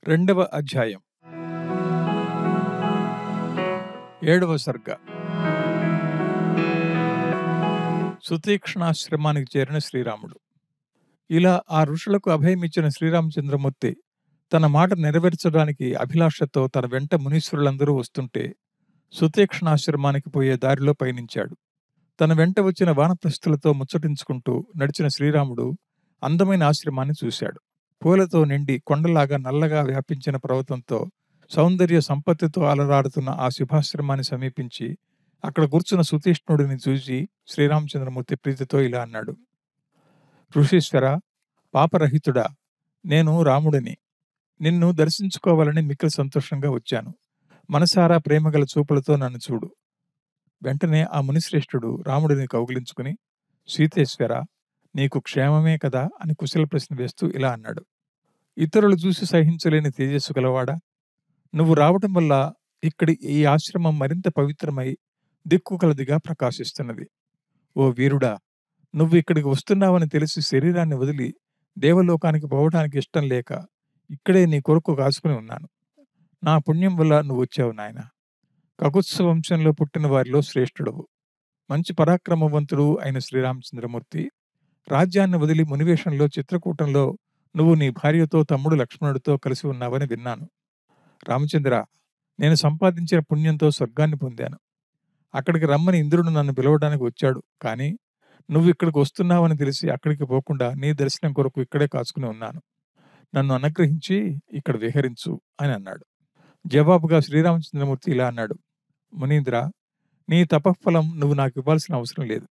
రెండవ అధ్యాయం 7వ సర్గ. సుతీక్ష్ణాశ్రమానికి చేరిన శ్రీరాముడు. ఇలా ఆ ఋషులకు అభయమిచ్చిన శ్రీరామచంద్రమూర్తి తన మాట నెరవేర్చడానికి అభిలాషతో తన వెంట మునీశ్వరులందరూ వస్తుంటే సుతీక్ష్ణాశ్రమానికి పోయే దారిలో పయనించాడు. తన వెంట వచ్చిన వానప్రస్థులతో ముచ్చటించుకుంటూ నడిచిన శ్రీరాముడు అందమైన ఆశ్రమాన్ని చూశాడు. పూలతో నిండి కొండలాగా నల్లగా వ్యాపించిన పర్వతంతో సౌందర్య సంపత్తితో అలరాడుతున్న ఆ శుభాశ్రమాన్ని సమీపించి అక్కడ కూర్చున్న సుతీష్ణుడిని చూసి శ్రీరామచంద్రమూర్తి ప్రీతితో ఇలా అన్నాడు: ఋషీశ్వర, పాపరహితుడా, నేను రాముడిని. నిన్ను దర్శించుకోవాలని మిక్కిలి సంతోషంగా వచ్చాను. మనసారా ప్రేమగల చూపులతో నన్ను చూడు. వెంటనే ఆ మునిశ్రేష్ఠుడు రాముడిని కౌగిలించుకుని, సీతేశ్వర, నీకు క్షేమమే కదా అని కుశల ప్రశ్న వేస్తూ ఇలా అన్నాడు: ఇతరులు చూసి సహించలేని తేజస్సు గలవాడా, నువ్వు రావటం వల్ల ఇక్కడి ఈ ఆశ్రమం మరింత పవిత్రమై దిక్కు కలదిగా ప్రకాశిస్తున్నది. ఓ వీరుడా, నువ్వు ఇక్కడికి వస్తున్నావని తెలిసి శరీరాన్ని వదిలి దేవలోకానికి పోవడానికి ఇష్టం లేక ఇక్కడే నీ కొరకు కాసుకుని ఉన్నాను. నా పుణ్యం వల్ల నువ్వు వచ్చావు నాయన. కకుత్స వంశంలో పుట్టిన వారిలో శ్రేష్ఠుడవు, మంచి పరాక్రమవంతుడు అయిన శ్రీరామచంద్రమూర్తి రాజ్యాన్ని వదిలి మునివేషంలో చిత్రకూటంలో నువ్వు నీ భార్యతో తమ్ముడు లక్ష్మణుడితో కలిసి ఉన్నావని విన్నాను. రామచంద్ర, నేను సంపాదించిన పుణ్యంతో స్వర్గాన్ని పొందాను. అక్కడికి రమ్మని ఇంద్రుడు నన్ను పిలవడానికి వచ్చాడు. కానీ నువ్వు ఇక్కడికి వస్తున్నావని తెలిసి అక్కడికి పోకుండా నీ దర్శనం కొరకు ఇక్కడే కాచుకుని ఉన్నాను. నన్ను అనుగ్రహించి ఇక్కడ విహరించు అని అన్నాడు. జవాబుగా శ్రీరామచంద్రమూర్తి ఇలా అన్నాడు: మునీంద్ర, నీ తపఃఫలం నువ్వు నాకు ఇవ్వాల్సిన అవసరం లేదు.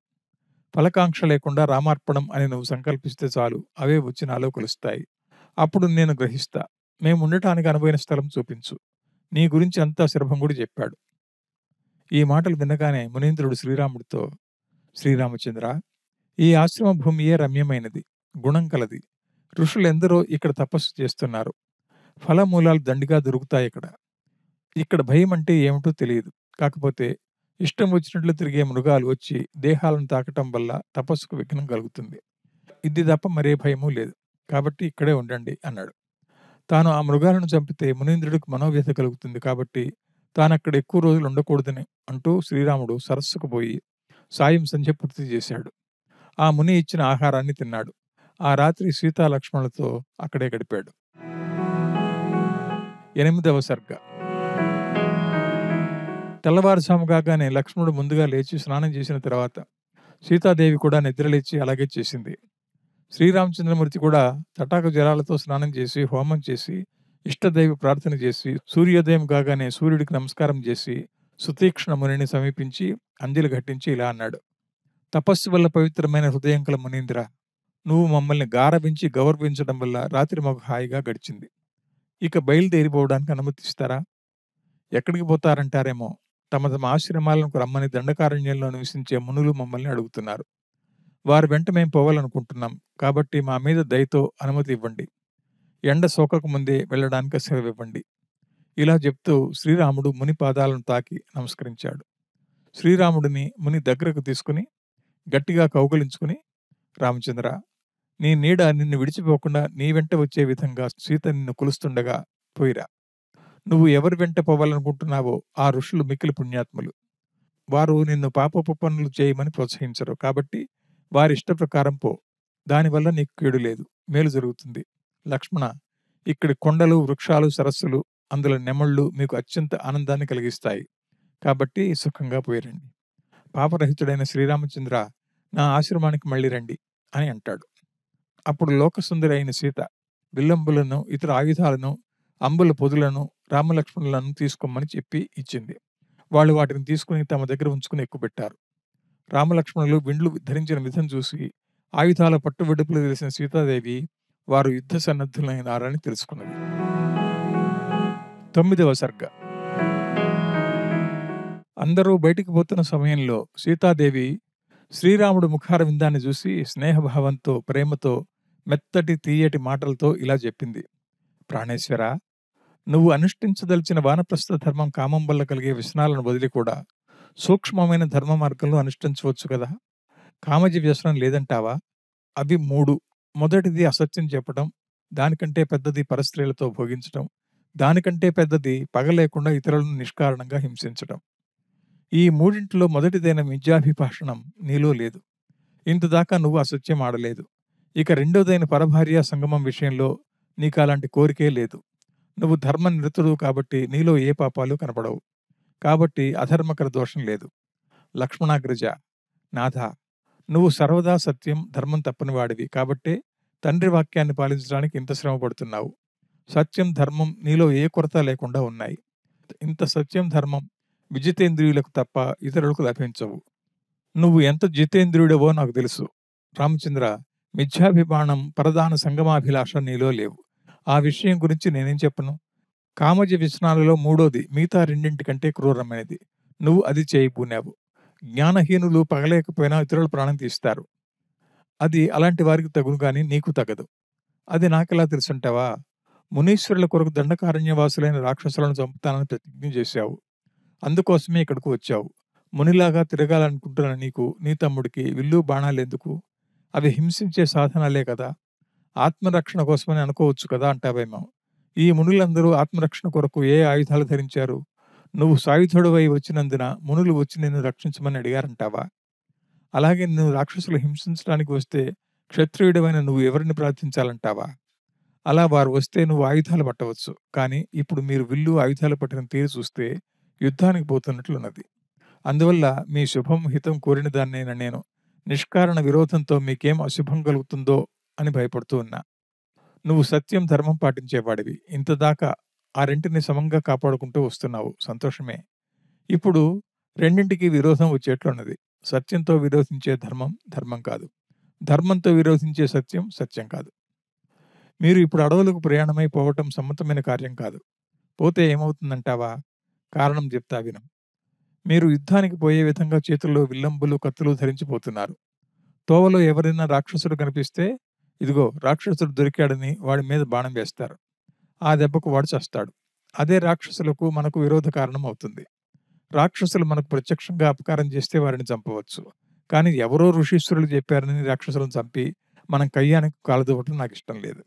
ఫలకాంక్ష లేకుండా రామార్పణం అని నువ్వు సంకల్పిస్తే చాలు, అవే వచ్చి నాలో కలుస్తాయి. అప్పుడు నేను గ్రహిస్తా. మేము ఉండటానికి అనువైన స్థలం చూపించు. నీ గురించి అంతా శరభంగుడు చెప్పాడు. ఈ మాటలు వినగానే మునీంద్రుడు శ్రీరాముడితో, శ్రీరామచంద్ర, ఈ ఆశ్రమ భూమియే రమ్యమైనది, గుణం కలది. ఋషులెందరో ఇక్కడ తపస్సు చేస్తున్నారు. ఫలమూలాలు దండిగా దొరుకుతాయి. ఇక్కడ భయం అంటే ఏమిటో తెలియదు. కాకపోతే ఇష్టం వచ్చినట్లు తిరిగే మృగాలు వచ్చి దేహాలను తాకటం వల్ల తపస్సుకు విఘ్నం కలుగుతుంది. ఇది తప్ప మరే భయమూ లేదు. కాబట్టి ఇక్కడే ఉండండి అన్నాడు. తాను ఆ మృగాలను చంపితే మునీంద్రుడికి మనోవ్యథ కలుగుతుంది. కాబట్టి తాను అక్కడ ఎక్కువ రోజులు ఉండకూడదని అంటూ శ్రీరాముడు సరస్సుకు పోయి సాయం సంధ్య పూర్తి చేశాడు. ఆ ముని ఇచ్చిన ఆహారాన్ని తిన్నాడు. ఆ రాత్రి సీతాలక్ష్మణులతో అక్కడే గడిపాడు. 8వ సర్గ. తెల్లవారుజాము కాగానే లక్ష్మణుడు ముందుగా లేచి స్నానం చేసిన తర్వాత సీతాదేవి కూడా నిద్రలేచి అలాగే చేసింది. శ్రీరామచంద్రమూర్తి కూడా తటాక జలాలతో స్నానం చేసి హోమం చేసి ఇష్టదైవ ప్రార్థన చేసి సూర్యోదయం కాగానే సూర్యుడికి నమస్కారం చేసి సుతీక్ష్ణ మునిని సమీపించి అంజలి ఘట్టించి ఇలా అన్నాడు: తపస్సు వల్ల పవిత్రమైన హృదయం కల మునీంద్ర, నువ్వు మమ్మల్ని గారవించి గౌరవించడం వల్ల రాత్రి మాకు హాయిగా గడిచింది. ఇక బయలుదేరిపోవడానికి అనుమతిస్తారా? ఎక్కడికి పోతారంటారేమో. తమ తమ ఆశ్రమాలకు రమ్మని దండకారణ్యంలో నివసించే మునులు మమ్మల్ని అడుగుతున్నారు. వారి వెంట మేము పోవాలనుకుంటున్నాం. కాబట్టి మా మీద దయతో అనుమతి ఇవ్వండి. ఎండ సోకకు ముందే వెళ్ళడానికి సెలవివ్వండి. ఇలా చెప్తూ శ్రీరాముడు ముని పాదాలను తాకి నమస్కరించాడు. శ్రీరాముడిని ముని దగ్గరకు తీసుకుని గట్టిగా కౌగలించుకుని, రామచంద్ర, నీ నీడ నిన్ను విడిచిపోకుండా నీ వెంట వచ్చే విధంగా సీత నిన్ను కొలుస్తుండగా పోయిరా. నువ్వు ఎవరి వెంట పోవాలనుకుంటున్నావో ఆ ఋషులు మిక్కిలి పుణ్యాత్ములు. వారు నిన్ను పాపపు పనులు చేయమని ప్రోత్సహించరు. కాబట్టి వారి ఇష్ట ప్రకారం పో. దానివల్ల నీకు కీడు లేదు, మేలు జరుగుతుంది. లక్ష్మణ, ఇక్కడి కొండలు, వృక్షాలు, సరస్సులు, అందులో నెమళ్ళు మీకు అత్యంత ఆనందాన్ని కలిగిస్తాయి. కాబట్టి సుఖంగా పోయిరండి. పాపరహితుడైన శ్రీరామచంద్ర, నా ఆశ్రమానికి మళ్ళీ రండి అని అంటాడు. అప్పుడు లోకసుందరి అయిన సీత విల్లంబులను, ఇతర ఆయుధాలను, అంబుల పొదులను, రామలక్ష్మణులను తీసుకోమని చెప్పి ఇచ్చింది. వాళ్ళు వాటిని తీసుకుని తమ దగ్గర ఉంచుకుని ఎక్కుపెట్టారు. రామలక్ష్మణులు విండ్లు ధరించిన విధం చూసి ఆయుధాల పట్టు వెడుపులు తెలిసిన సీతాదేవి వారు యుద్ధ సన్నద్ధులైనారని తెలుసుకున్నది. 9వ సర్గ. అందరూ బయటికి పోతున్న సమయంలో సీతాదేవి శ్రీరాముడు ముఖార విందాన్ని చూసి స్నేహభావంతో, ప్రేమతో, మెత్తటి తీయటి మాటలతో ఇలా చెప్పింది: ప్రాణేశ్వర, నువ్వు అనుష్ఠించదలిచిన వానప్రస్థ ధర్మం కామం వల్ల కలిగే వ్యసనాలను వదిలి కూడా సూక్ష్మమైన ధర్మ మార్గంలో అనుష్ఠించవచ్చు కదా. కామజ వ్యసనం లేదంటావా? అవి 3. మొదటిది అసత్యం చెప్పటం, దానికంటే పెద్దది పరస్త్రీలతో భోగించటం, దానికంటే పెద్దది పగ లేకుండా ఇతరులను నిష్కారణంగా హింసించడం. ఈ మూడింటిలో మొదటిదైన మిథ్యాభిభాషణం నీలో లేదు. ఇంతదాకా నువ్వు అసత్యం ఆడలేదు. ఇక రెండోదైన పరభార్య సంగమం విషయంలో నీకలాంటి కోరికే లేదు. నువ్వు ధర్మనిరతుడు కాబట్టి నీలో ఏ పాపాలు కనపడవు. కాబట్టి అధర్మకర దోషం లేదు. లక్ష్మణాగ్రజ, నాథా, నువ్వు సర్వదా సత్యం, ధర్మం తప్పని వాడివి కాబట్టే తండ్రి వాక్యాన్ని పాలించడానికి ఇంత శ్రమ పడుతున్నావు. సత్యం, ధర్మం నీలో ఏ కొరత లేకుండా ఉన్నాయి. ఇంత సత్యం, ధర్మం విజితేంద్రియులకు తప్ప ఇతరులకు లభించవు. నువ్వు ఎంత జితేంద్రియుడవో నాకు తెలుసు. రామచంద్ర, మిథ్యాభిమానం, పరదాన సంగమాభిలాష నీలో లేవు. ఆ విషయం గురించి నేనేం చెప్పను? కామజ వ్యసనాలలో మూడోది మిగతా రెండింటికంటే క్రూరమైనది. నువ్వు అది చేయబూనావు. జ్ఞానహీనులు పగలేకపోయినా ఇతరుల ప్రాణం తీస్తారు. అది అలాంటి వారికి తగును గాని నీకు తగదు. అది నాకెలా తెలుసుంటావా? మునీశ్వరుల కొరకు దండకారణ్యవాసులైన రాక్షసులను చంపుతానని ప్రతిజ్ఞ చేశావు. అందుకోసమే ఇక్కడకు వచ్చావు. మునిలాగా తిరగాలనుకుంటున్న నీకు, నీ తమ్ముడికి విల్లు బాణాలెందుకు? అవి హింసించే సాధనాలే కదా. ఆత్మరక్షణ కోసమని అనుకోవచ్చు కదా అంటావేమో. ఈ మునులందరూ ఆత్మరక్షణ కొరకు ఏ ఆయుధాలు ధరించారు? నువ్వు సాయుధుడవై వచ్చినందున మునులు వచ్చి నిన్ను రక్షించమని అడిగారంటావా? అలాగే నువ్వు రాక్షసులు హింసించడానికి వస్తే క్షత్రియుడవైన నువ్వు ఎవరిని ప్రార్థించాలంటావా? అలా వారు వస్తే నువ్వు ఆయుధాలు పట్టవచ్చు. కానీ ఇప్పుడు మీరు విల్లు, ఆయుధాలు పట్టిన తీరు చూస్తే యుద్ధానికి పోతున్నట్లున్నది. అందువల్ల మీ శుభం, హితం కోరిన దాన్నైనా నేను నిష్కారణ విరోధంతో మీకేం అశుభం కలుగుతుందో అని భయపడుతూ ఉన్నా. నువ్వు సత్యం, ధర్మం పాటించేవాడివి. ఇంతదాకా ఆ రెంటిని సమంగా కాపాడుకుంటూ వస్తున్నావు. సంతోషమే. ఇప్పుడు రెండింటికి విరోధం వచ్చేట్లున్నది. సత్యంతో విరోధించే ధర్మం ధర్మం కాదు. ధర్మంతో విరోధించే సత్యం సత్యం కాదు. మీరు ఇప్పుడు అడవులకు ప్రయాణమై పోవటం సమ్మతమైన కార్యం కాదు. పోతే ఏమవుతుందంటావా? కారణం చెప్తా విను. మీరు యుద్ధానికి పోయే విధంగా చేతుల్లో విల్లంబులు, కత్తులు ధరించిపోతున్నారు. తోవలో ఎవరైనా రాక్షసుడు కనిపిస్తే, ఇదిగో రాక్షసుడు దొరికాడని వాడి మీద బాణం వేస్తారు. ఆ దెబ్బకు వాడు చస్తాడు. అదే రాక్షసులకు మనకు విరోధ కారణం అవుతుంది. రాక్షసులు మనకు ప్రత్యక్షంగా అపకారం చేస్తే వారిని చంపవచ్చు. కానీ ఎవరో ఋషీశ్వరులు చెప్పారని రాక్షసులను చంపి మనం కయ్యానికి కాలదవ్వటం నాకు ఇష్టం లేదు.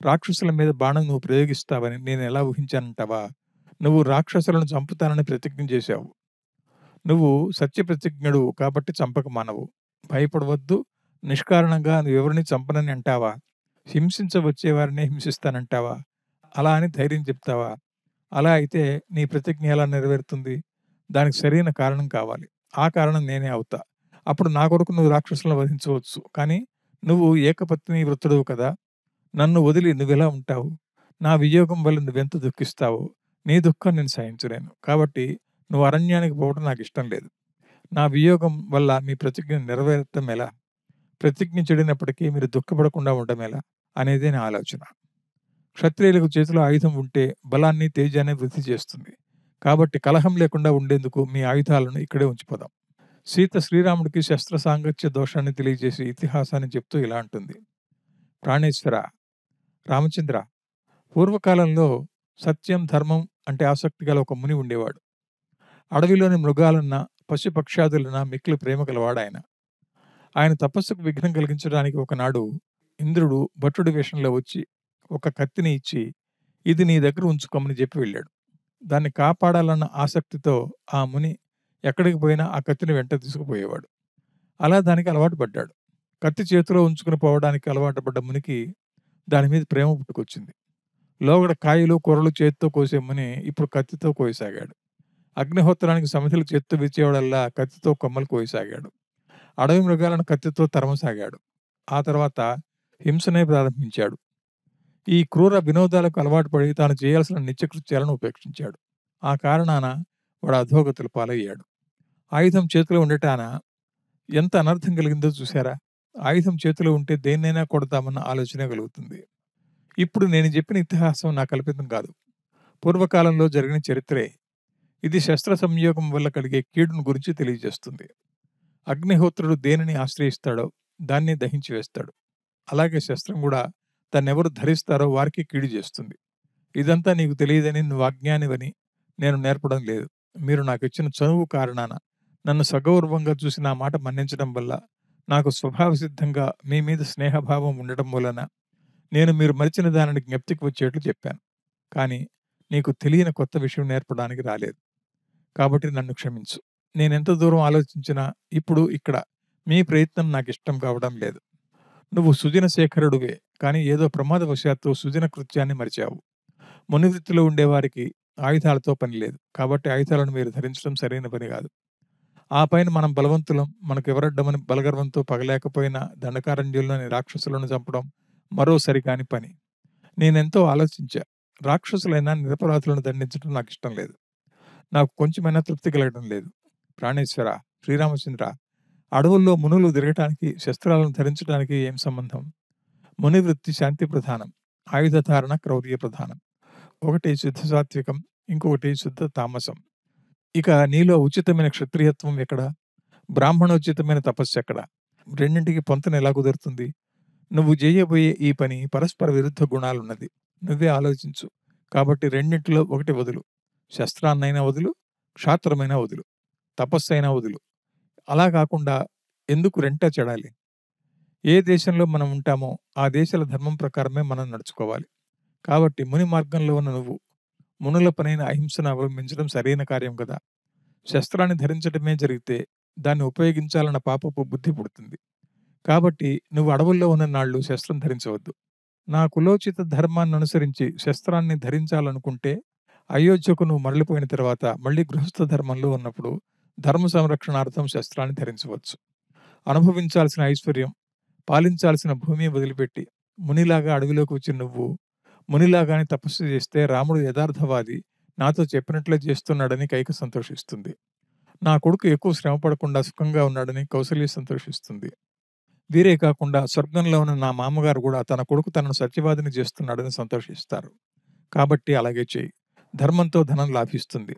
రాక్షసుల మీద బాణం నువ్వు ప్రయోగిస్తావని నేను ఎలా ఊహించానంటావా? నువ్వు రాక్షసులను చంపుతానని ప్రతిజ్ఞ చేశావు. నువ్వు సత్యప్రతిజ్ఞుడు కాబట్టి చంపక మానవు. భయపడవద్దు. నిష్కారణంగా నువ్వెవరిని చంపనని అంటావా? హింసించవచ్చేవారినే హింసిస్తానంటావా? అలా అని ధైర్యం చెప్తావా? అలా అయితే నీ ప్రతిజ్ఞ ఎలా నెరవేరుతుంది? దానికి సరైన కారణం కావాలి. ఆ కారణం నేనే అవుతా. అప్పుడు నా కొరకు నువ్వు రాక్షసులను వధించవచ్చు. కానీ నువ్వు ఏకపత్ని వృత్తుడవు కదా. నన్ను వదిలి నువ్వెలా ఉంటావు? నా వియోగం వల్ల నువ్వెంత దుఃఖిస్తావో నీ దుఃఖం నేను సహించలేను. కాబట్టి నువ్వు అరణ్యానికి పోవడం నాకు ఇష్టం లేదు. నా వియోగం వల్ల మీ ప్రతిజ్ఞ నెరవేరటం ఎలా? ప్రతిజ్ఞ చెడినప్పటికీ మీరు దుఃఖపడకుండా ఉండడం ఎలా అనేదే నా ఆలోచన. క్షత్రియులకు చేతిలో ఆయుధం ఉంటే బలాన్ని, తేజాన్ని వృద్ధి చేస్తుంది. కాబట్టి కలహం లేకుండా ఉండేందుకు మీ ఆయుధాలను ఇక్కడే ఉంచిపోదాం. సీత శ్రీరాముడికి శస్త్ర సాంగత్య దోషాన్ని తెలియజేసి ఇతిహాసాన్ని చెప్తూ ఇలా అంటుంది. ప్రాణేశ్వర, రామచంద్ర, పూర్వకాలంలో సత్యం, ధర్మం అంటే ఆసక్తి గల ఒక ముని ఉండేవాడు. అడవిలోని మృగాలన్నా, పశుపక్షాదులన్నా మిక్కిలి ప్రేమ గలవాడాయన. ఆయన తపస్సుకు విఘ్నం కలిగించడానికి ఒకనాడు ఇంద్రుడు భటుడి వేషంలో వచ్చి ఒక కత్తిని ఇచ్చి, ఇది నీ దగ్గర ఉంచుకోమని చెప్పి వెళ్ళాడు. దాన్ని కాపాడాలన్న ఆసక్తితో ఆ ముని ఎక్కడికి పోయినా ఆ కత్తిని వెంట తీసుకుపోయేవాడు. అలా దానికి అలవాటు పడ్డాడు. కత్తి చేతిలో ఉంచుకుని పోవడానికి అలవాటు పడ్డ మునికి దాని మీద ప్రేమ పుట్టుకొచ్చింది. లోగడ కాయలు, కూరలు చేతితో కోసే ముని ఇప్పుడు కత్తితో కోయసాగాడు. అగ్నిహోత్రానికి సమిధులు చేత్తో విచ్చేవాడల్లా కత్తితో కొమ్మలు కోయసాగాడు. అడవి మృగాలను కత్తితో తరమసాగాడు. ఆ తర్వాత హింసనే ప్రారంభించాడు. ఈ క్రూర వినోదాలకు అలవాటు పడి తాను చేయాల్సిన నిత్యకృత్యాలను ఉపేక్షించాడు. ఆ కారణాన వాడు అధోగతుల పాలయ్యాడు. ఆయుధం చేతిలో ఉండటాన ఎంత అనర్థం కలిగిందో చూశారా? ఆయుధం చేతిలో ఉంటే దేన్నైనా కొడతామన్న ఆలోచనే కలుగుతుంది. ఇప్పుడు నేను చెప్పిన ఇతిహాసం నా కల్పితం కాదు. పూర్వకాలంలో జరిగిన చరిత్రే. ఇది శస్త్ర సంయోగం వల్ల కలిగే కీడును గురించి తెలియజేస్తుంది. అగ్నిహోత్రుడు దేనిని ఆశ్రయిస్తాడో దాన్ని దహించి వేస్తాడు. అలాగే శస్త్రం కూడా దాన్నెవరు ధరిస్తారో వారికి కీడు చేస్తుంది. ఇదంతా నీకు తెలియదని, నువ్వు అజ్ఞానివని నేను నేర్పడం లేదు. మీరు నాకు ఇచ్చిన చనువు కారణాన నన్ను సగౌరవంగా చూసి నా మాట మన్నించడం వల్ల, నాకు స్వభావసిద్ధంగా మీ మీద స్నేహభావం ఉండటం వలన నేను మీరు మరిచిన దానిని జ్ఞప్తికి వచ్చేట్లు చెప్పాను. కానీ నీకు తెలియని కొత్త విషయం నేర్పడానికి రాలేదు. కాబట్టి నన్ను క్షమించు. నేనెంత దూరం ఆలోచించినా ఇప్పుడు ఇక్కడ మీ ప్రయత్నం నాకిష్టం కావడం లేదు. నువ్వు సుజన శేఖరుడివే, కానీ ఏదో ప్రమాదవశాత్తు సుజన కృత్యాన్ని మరిచావు. మునివృత్తిలో ఉండేవారికి ఆయుధాలతో పని లేదు. కాబట్టి ఆయుధాలను మీరు ధరించడం సరైన పని కాదు. ఆ పైన మనం బలవంతులం, మనకెవరడ్డమని బలగర్వంతో పగలేకపోయినా దండకారణ్యంలోని రాక్షసులను చంపడం మరో సరికాని పని. నేనెంతో ఆలోచించా. రాక్షసులైనా నిరపరాధులను దండించడం నాకిష్టం లేదు. నాకు కొంచెమైనా తృప్తి కలగడం లేదు. ప్రాణేశ్వర, శ్రీరామచంద్ర, అడవుల్లో మునులు తిరగటానికి, శస్త్రాలను ధరించడానికి ఏం సంబంధం? మునివృత్తి శాంతి ప్రధానం, ఆయుధధారణ క్రౌర్య ప్రధానం. ఒకటి శుద్ధ సాత్వికం, ఇంకొకటి శుద్ధ తామసం. ఇక నీలో ఉచితమైన క్షత్రియత్వం ఎక్కడ? బ్రాహ్మణోచితమైన తపస్సు ఎక్కడ? రెండింటికి పొంతన ఎలా కుదురుతుంది? నువ్వు చేయబోయే ఈ పని పరస్పర విరుద్ధ గుణాలున్నది. నువ్వే ఆలోచించు. కాబట్టి రెండింటిలో ఒకటి వదులు. శస్త్రాన్నైనా వదులు, క్షాత్రమైనా వదులు, తపస్సైనా వదులు. అలా కాకుండా ఎందుకు రెంటా చెడాలి? ఏ దేశంలో మనం ఉంటామో ఆ దేశాల ధర్మం ప్రకారమే మనం నడుచుకోవాలి. కాబట్టి ముని మార్గంలో ఉన్న నువ్వు మునుల పనైన అహింసను అవలంబించడం సరైన కార్యం కదా. శస్త్రాన్ని ధరించడమే జరిగితే దాన్ని ఉపయోగించాలన్న పాపపు బుద్ధి పుడుతుంది. కాబట్టి నువ్వు అడవుల్లో ఉన్న నాళ్ళు శస్త్రం ధరించవద్దు. నా కులోచిత ధర్మాన్ని అనుసరించి శస్త్రాన్ని ధరించాలనుకుంటే అయోధ్యకు నువ్వు మరలిపోయిన తర్వాత మళ్ళీ గృహస్థ ధర్మంలో ఉన్నప్పుడు ధర్మ సంరక్షణార్థం శస్త్రాన్ని ధరించవచ్చు. అనుభవించాల్సిన ఐశ్వర్యం, పాలించాల్సిన భూమి వదిలిపెట్టి మునిలాగా అడవిలోకి వచ్చి నువ్వు మునిలాగానే తపస్సు చేస్తే రాముడు యథార్థవాది, నాతో చెప్పినట్లే చేస్తున్నాడని కైక సంతోషిస్తుంది. నా కొడుకు ఎక్కువ శ్రమ పడకుండా సుఖంగా ఉన్నాడని కౌసల్య సంతోషిస్తుంది. వీరే కాకుండా స్వర్గంలో ఉన్న నా మామగారు కూడా తన కొడుకు తనను సత్యవాదిని చేస్తున్నాడని సంతోషిస్తారు. కాబట్టి అలాగే చేయి. ధర్మంతో ధనం లాభిస్తుంది.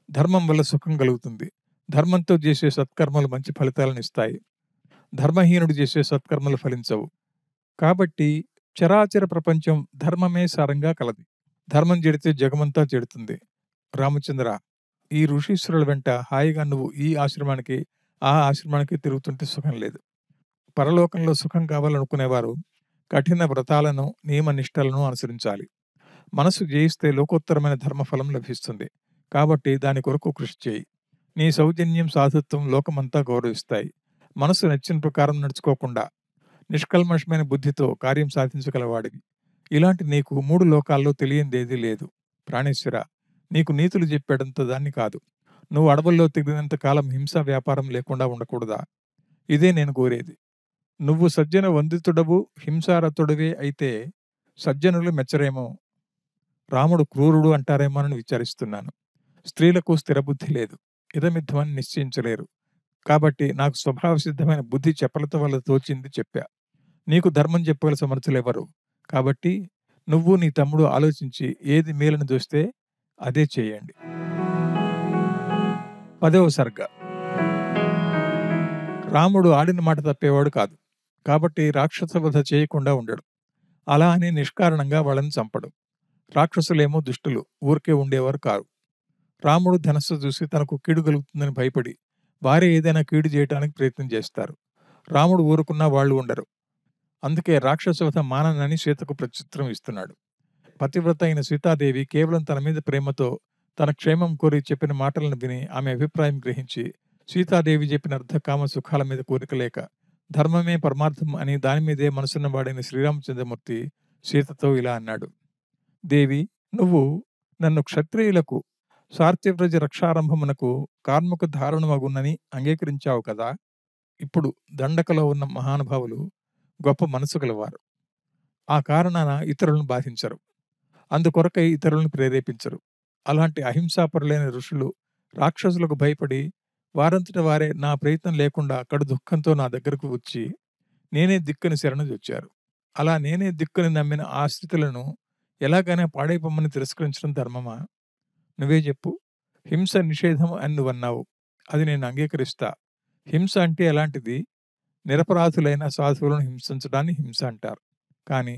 ధర్మం వల్ల సుఖం కలుగుతుంది. ధర్మంతో చేసే సత్కర్మలు మంచి ఫలితాలను ఇస్తాయి. ధర్మహీనుడు చేసే సత్కర్మలు ఫలించవు. కాబట్టి చరాచర ప్రపంచం ధర్మమే సారంగా కలది. ధర్మం చెడితే జగమంతా చెడుతుంది. రామచంద్ర, ఈ ఋషీశ్వరుల వెంట హాయిగా నువ్వు ఈ ఆశ్రమానికి ఆ ఆశ్రమానికి తిరుగుతుంటే సుఖం లేదు. పరలోకంలో సుఖం కావాలనుకునేవారు కఠిన వ్రతాలను, నియమ నిష్టలను అనుసరించాలి. మనసు జయిస్తే లోకోత్తరమైన ధర్మఫలం లభిస్తుంది. కాబట్టి దాని కొరకు కృషి చేయి. నీ సౌజన్యం, సాధుత్వం లోకమంతా గౌరవిస్తాయి. మనసు నచ్చిన ప్రకారం నడుచుకోకుండా నిష్కల్మషమైన బుద్ధితో కార్యం సాధించగలవాడివి. ఇలాంటి నీకు 3 లోకాల్లో తెలియందేదీ లేదు. ప్రాణేశ్వర, నీకు నీతులు చెప్పేటంత దాన్ని కాదు. నువ్వు అడవుల్లో తిరిగినంత కాలం హింసా వ్యాపారం లేకుండా ఉండకూడదా? ఇదే నేను కోరేది. నువ్వు సజ్జన వందితుడవు, హింసారతుడివే అయితే సజ్జనులు మెచ్చరేమో, రాముడు క్రూరుడు అంటారేమోనని విచారిస్తున్నాను. స్త్రీలకు స్థిరబుద్ధి లేదు, ఇదమిద్దమని నిశ్చయించలేరు. కాబట్టి నాకు స్వభావ సిద్ధమైన బుద్ధి చపలత వల్ల తోచింది చెప్పా. నీకు ధర్మం చెప్పగల సమర్థులెవరు? కాబట్టి నువ్వు నీ తమ్ముడు ఆలోచించి ఏది మేలని చూస్తే అదే చేయండి. 10వ సర్గ. రాముడు ఆడిన మాట తప్పేవాడు కాదు. కాబట్టి రాక్షస వధ చేయకుండా ఉండడు. అలా అని నిష్కారణంగా వాళ్ళని చంపడు. రాక్షసులేమో దుష్టులు, ఊరికే ఉండేవారు కారు. రాముడు ధనస్సు చూసి తనకు కీడు కలుగుతుందని భయపడి వారే ఏదైనా కీడు చేయడానికి ప్రయత్నం చేస్తారు. రాముడు ఊరుకున్నా వాళ్ళు ఉండరు. అందుకే రాక్షసవధ మాననని సీతకు ప్రత్యుత్తరం ఇస్తున్నాడు. పతివ్రత అయిన సీతాదేవి కేవలం తన మీద ప్రేమతో తన క్షేమం కోరి చెప్పిన మాటలను విని ఆమె అభిప్రాయం గ్రహించి సీతాదేవి చెప్పిన అర్ధకామ సుఖాల మీద కోరిక లేక ధర్మమే పరమార్థం అని దాని మీదే మనసున్న వాడైన శ్రీరామచంద్రమూర్తి సీతతో ఇలా అన్నాడు. దేవి, నువ్వు నన్ను క్షత్రియులకు సార్త్యవ్రజ రక్షారంభమునకు కార్ముక ధారణమగునని అంగీకరించావు కదా. ఇప్పుడు దండకలో ఉన్న మహానుభావులు గొప్ప మనసు గలవారు. ఆ కారణాన ఇతరులను బాధించరు. అందుకొరకై ఇతరులను ప్రేరేపించరు. అలాంటి అహింసాపరులైన ఋషులు రాక్షసులకు భయపడి వారంతట వారే నా ప్రయత్నం లేకుండా కడు దుఃఖంతో నా దగ్గరకు వచ్చి నేనే దిక్కుని శరణుజొచ్చారు. అలా నేనే దిక్కుని నమ్మిన ఆ స్థితులను ఎలాగైనా పాడైపోమ్మని తిరస్కరించడం ధర్మమా? నువ్వే చెప్పు. హింస నిషేధం అని నువ్వన్నావు. అది నేను అంగీకరిస్తా. హింస అంటే ఎలాంటిది? నిరపరాధులైన సాధువులను హింసించడాన్ని హింస అంటారు. కానీ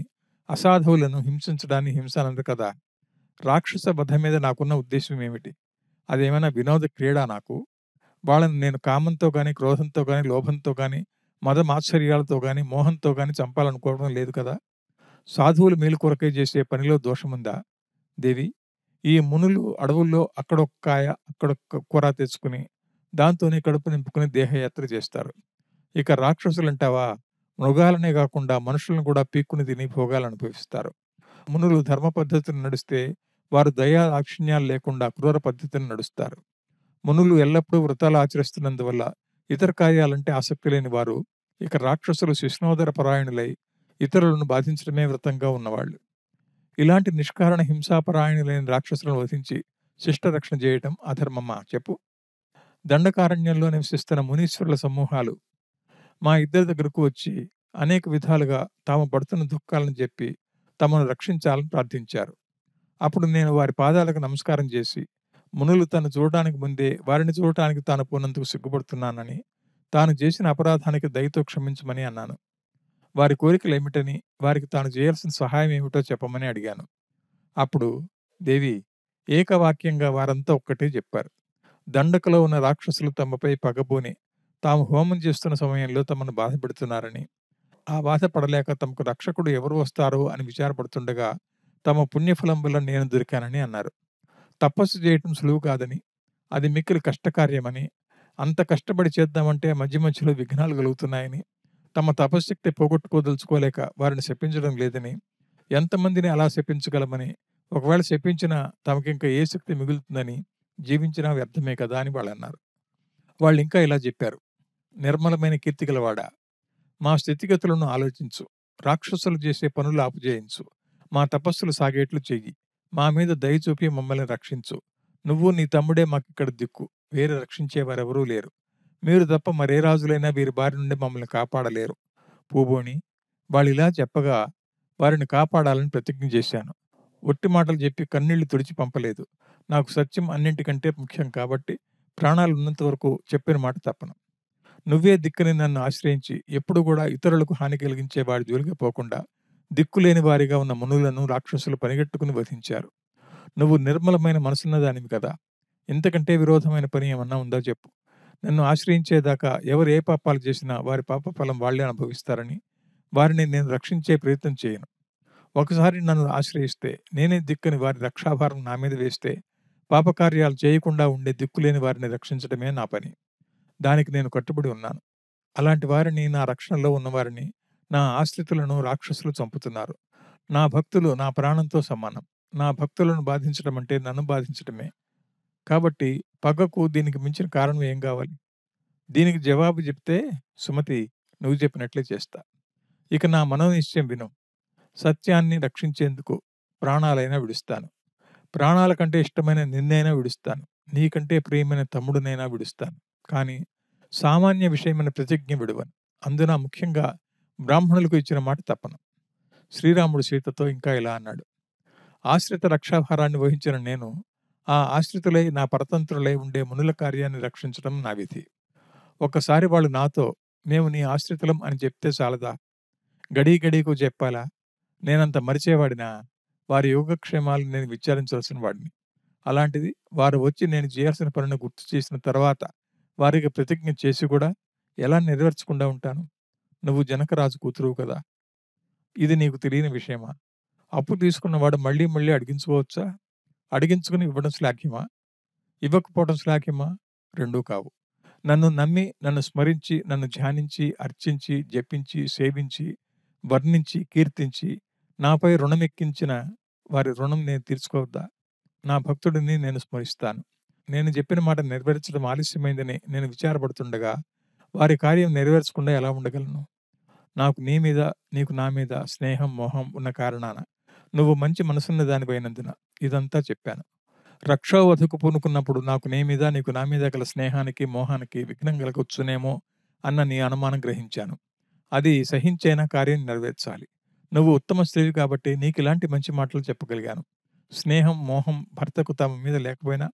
అసాధువులను హింసించడాన్ని హింస అనరు కదా. రాక్షస వధ మీద నాకున్న ఉద్దేశం ఏమిటి? అదేమైనా వినోద క్రీడా నాకు? వాళ్ళని నేను కామంతో గాని, క్రోధంతో గాని, లోభంతో గాని, మదమాశ్చర్యాలతో గాని, మోహంతో గాని చంపాలనుకోవడం లేదు కదా. సాధువులు మేలు కొరకే చేసే పనిలో దోషముందా? దేవి, ఈ మునులు అడవుల్లో అక్కడొక కాయ, అక్కడొక కూర తెచ్చుకుని, దాంతోనే కడుపు నింపుకుని దేహయాత్ర చేస్తారు. ఇక రాక్షసులంటావా? మృగాలనే గాకుండా మనుషులను కూడా పీక్కుని తిని భోగాలనుభవిస్తారు. మునులు ధర్మ పద్ధతిని నడిస్తే, వారు దయా దాక్షిణ్యాలు లేకుండా క్రూర పద్ధతిని నడుస్తారు. మునులు ఎల్లప్పుడూ వ్రతాలు ఆచరిస్తున్నందువల్ల ఇతర కార్యాలంటే ఆసక్తి లేని వారు, ఇక రాక్షసులు శిష్ణోదర పరాయణులై ఇతరులను బాధించడమే వ్రతంగా ఉన్నవాళ్ళు. ఇలాంటి నిష్కారణ హింసాపరాయణులైన రాక్షసులను వధించి శిష్టరక్షణ చేయటం అధర్మమా చెప్పు? దండకారణ్యంలో నివసిస్తున్న మునీశ్వరుల సమూహాలు మా ఇద్దరి దగ్గరకు వచ్చి అనేక విధాలుగా తాము పడుతున్న దుఃఖాలను చెప్పి తమను రక్షించాలని ప్రార్థించారు. అప్పుడు నేను వారి పాదాలకు నమస్కారం చేసి, మునులు తను చూడడానికి ముందే వారిని చూడటానికి తాను పోనందుకు సిగ్గుపడుతున్నానని, తాను చేసిన అపరాధానికి దయతో క్షమించమని అన్నాను. వారి కోరికలేమిటని, వారికి తాను చేయాల్సిన సహాయం ఏమిటో చెప్పమని అడిగాను. అప్పుడు దేవి ఏకవాక్యంగా వారంతా ఒక్కటే చెప్పారు. దండకలో ఉన్న రాక్షసులు తమపై పగబూని తాము హోమం చేస్తున్న సమయంలో తమను బాధపెడుతున్నారని, ఆ బాధ పడలేక తమకు రక్షకుడు ఎవరు వస్తారో అని విచారపడుతుండగా తమ పుణ్యఫలం వల్ల నేను దొరికానని అన్నారు. తపస్సు చేయటం సులువు కాదని, అది మిక్కిలి కష్టకార్యమని, అంత కష్టపడి చేద్దామంటే మధ్య మధ్యలో విఘ్నాలు కలుగుతున్నాయని, తమ తపశ్శక్తి పోగొట్టుకోదలుచుకోలేక వారిని శపించడం లేదని, ఎంతమందిని అలా శపించగలమని, ఒకవేళ శపించినా తమకింక ఏ శక్తి మిగులుతుందని, జీవించినా వ్యర్థమే కదా అని వాళ్ళన్నారు. వాళ్ళింకా ఇలా చెప్పారు. నిర్మలమైన కీర్తి గలవాడా, మా స్థితిగతులను ఆలోచించు. రాక్షసులు చేసే పనులు ఆపుజేయించు. మా తపస్సులు సాగేట్లు చెయ్యి. మా మీద దయ చూపి మమ్మల్ని రక్షించు. నువ్వు నీ తమ్ముడే మాకిక్కడ దిక్కు. వేరే రక్షించేవారెవరూ లేరు. మీరు తప్ప మరే రాజులైనా వీరి బారి నుండి మమ్మల్ని కాపాడలేరు. పూబోని వాళ్ళిలా చెప్పగా వారిని కాపాడాలని ప్రతిజ్ఞ చేశాను. ఒట్టి మాటలు చెప్పి కన్నీళ్లు తుడిచి పంపలేదు. నాకు సత్యం అన్నింటికంటే ముఖ్యం కాబట్టి ప్రాణాలున్నంత వరకు చెప్పిన మాట తప్పను. నువ్వే దిక్కుని నన్ను ఆశ్రయించి ఎప్పుడు కూడా ఇతరులకు హాని కలిగించే వాడి జోలికి పోకుండా దిక్కులేని వారిగా ఉన్న మునులను రాక్షసులు పనిగట్టుకుని వధించారు. నువ్వు నిర్మలమైన మనసున్న దానివి కదా. ఇంతకంటే విరోధమైన పని ఏమన్నా ఉందా చెప్పు. నన్ను ఆశ్రయించేదాకా ఎవరు ఏ పాపాలు చేసినా వారి పాప ఫలం వాళ్లే అనుభవిస్తారని, వారిని నేను రక్షించే ప్రయత్నం చేయను. ఒకసారి నన్ను ఆశ్రయిస్తే నేనే దిక్కుని వారి రక్షాభారం నా మీద వేస్తే, పాపకార్యాలు చేయకుండా ఉండే దిక్కులేని వారిని రక్షించడమే నా పని. దానికి నేను కట్టుబడి ఉన్నాను. అలాంటి వారిని, నా రక్షణలో ఉన్నవారిని, నా ఆశ్రితులను రాక్షసులు చంపుతున్నారు. నా భక్తులు నా ప్రాణంతో సమానం. నా భక్తులను బాధించడం అంటే నన్ను బాధించడమే. కాబట్టి పగకు దీనికి మించిన కారణం ఏం కావాలి? దీనికి జవాబు చెప్తే సుమతి నువ్వు చెప్పినట్లే చేస్తా. ఇక నా మనోనిశ్చయం విను. సత్యాన్ని రక్షించేందుకు ప్రాణాలైనా విడుస్తాను. ప్రాణాల కంటే ఇష్టమైన నిన్నైనా విడుస్తాను. నీకంటే ప్రియమైన తమ్ముడునైనా విడుస్తాను. కానీ సామాన్య విషయమైన ప్రతిజ్ఞ విడువను. అందున ముఖ్యంగా బ్రాహ్మణులకు ఇచ్చిన మాట తప్పను. శ్రీరాముడు సీతతో ఇంకా ఇలా అన్నాడు. ఆశ్రిత రక్షాభారాన్ని వహించిన నేను ఆ ఆశ్రితులై నా పరతంత్రులై ఉండే మునుల కార్యాన్ని రక్షించడం నా విధి. ఒక్కసారి వాళ్ళు నాతో మేము నీ ఆశ్రితులం అని చెప్తే చాలదా? గడీ గడీకు చెప్పాలా? నేనంత మరిచేవాడినా? వారి యోగక్షేమాలను నేను విచారించాల్సిన వాడిని. అలాంటిది వారు వచ్చి నేను చేయాల్సిన పనిని గుర్తు చేసిన తర్వాత వారికి ప్రతిజ్ఞ చేసి కూడా ఎలా నెరవేర్చకుండా ఉంటాను? నువ్వు జనకరాజు కూతురువు కదా. ఇది నీకు తెలియని విషయమా? అప్పు తీసుకున్నవాడు మళ్ళీ మళ్ళీ అడిగించుకోవచ్చా? అడిగించుకుని ఇవ్వడం శ్లాఘ్యమా? ఇవ్వకపోవడం శ్లాఘ్యమా? రెండూ కావు. నన్ను నమ్మి, నన్ను స్మరించి, నన్ను ధ్యానించి, అర్చించి, జపించి, సేవించి, వర్ణించి, కీర్తించి, నాపై రుణమెక్కించిన వారి రుణం నేను తీర్చుకోవద్దా? నా భక్తుడిని నేను స్మరిస్తాను. నేను చెప్పిన మాట నెరవేర్చడం ఆలస్యమైందని నేను విచారపడుతుండగా వారి కార్యం నెరవేర్చకుండా ఎలా ఉండగలను? నాకు నీ మీద, నీకు నా మీద స్నేహం, మోహం ఉన్న కారణాన నువ్వు మంచి మనసున్న దానివైనందున ఇదంతా చెప్పాను. రక్షావధకు పూనుకున్నప్పుడు నాకు నీ మీద, నీకు నా మీద గల స్నేహానికి, మోహానికి విఘ్నం కలగొచ్చునేమో అన్న నీ అనుమానం గ్రహించాను. అది సహించైనా కార్యం నెరవేర్చాలి. నువ్వు ఉత్తమ స్త్రీవి కాబట్టి నీకు ఇలాంటి మంచి మాటలు చెప్పగలిగాను. స్నేహం, మోహం భర్తకు తమ మీద లేకపోయినా,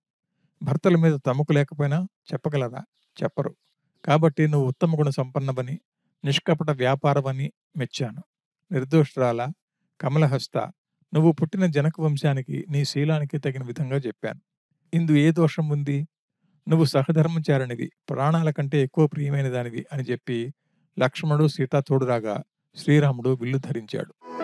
భర్తల మీద తమకు లేకపోయినా చెప్పగలరా? చెప్పరు. కాబట్టి నువ్వు ఉత్తమ గుణ సంపన్నవని, నిష్కపట వ్యాపారవని మెచ్చాను. నిర్దోషురాలా, కమలహస్త, నువ్వు పుట్టిన జనక వంశానికి, నీ శీలానికి తగిన విధంగా చెప్పాను. ఇందు ఏ దోషం ఉంది? నువ్వు సహధర్మచారిణివి, ప్రాణాల కంటే ఎక్కువ ప్రియమైన దానివి అని చెప్పి లక్ష్మణుడు, సీత తోడురాగా శ్రీరాముడు విల్లు ధరించాడు.